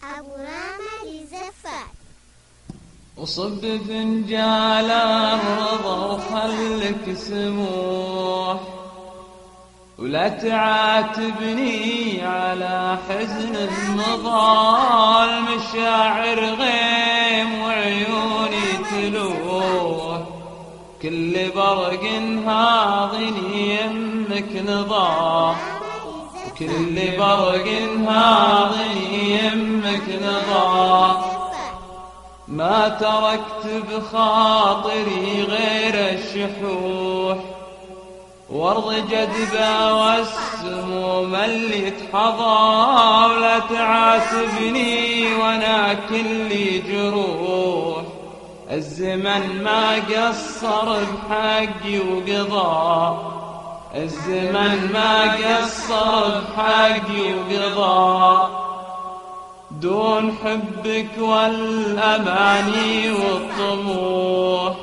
أبو رامد الزفار. وصب فنجال الرضا وخلك سموح، ولا تعاتبني على حزن مضى، المشاعر غيم وعيوني تلوح، كل برق هاضني يمك نضاح، كل برق هاضني يمك نضاح. ما تركت بخاطري غير الشحوح، وارض جدبة والسموم اللي تحظى، ولا تعاتبني وانا كلي جروح، الزمن ما قصر بحقي وقضى، الزمن ما قصر بحقي وقضى، دون حبك والأماني والطموح،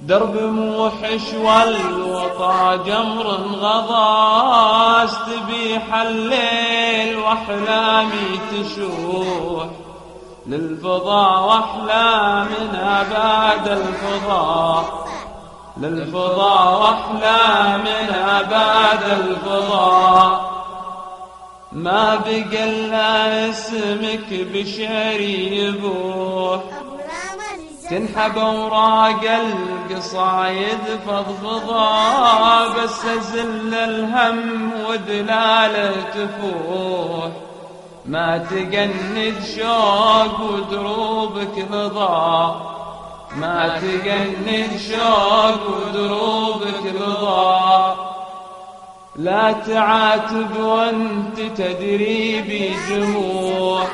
درب موحش والوطا جمر غضا، استبيح الليل واحلامي تشوح، للفضاء واحلامنا بعد الفضاء، للفضاء واحلامنا بعد الفضاء. ما بقى الا اسمك بشعري يبوح، تنحب اوراق القصايد فضفضا، بس ازل الهم ودلاله تفوح، ما تجند شوق ودروبك رضا، ما تجند شوق ودروبك رضا. لا تعاتب وانت تدري بي جموح،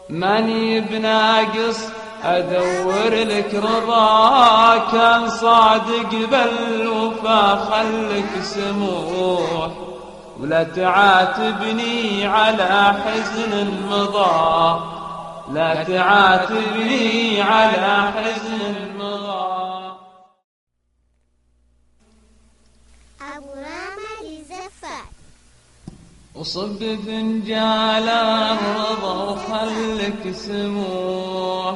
ماني بناقص ادور لك رضا، كان صادق بالوفا خلك سموح، ولا تعاتبني على حزن مضى، لا تعاتبني على حزن مضى. أبو رامد الزفار. وصب فنجال الرضا وخلك سموح،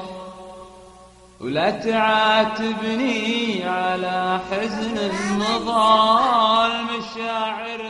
ولا تعاتبني على حزن مضى، المشاعر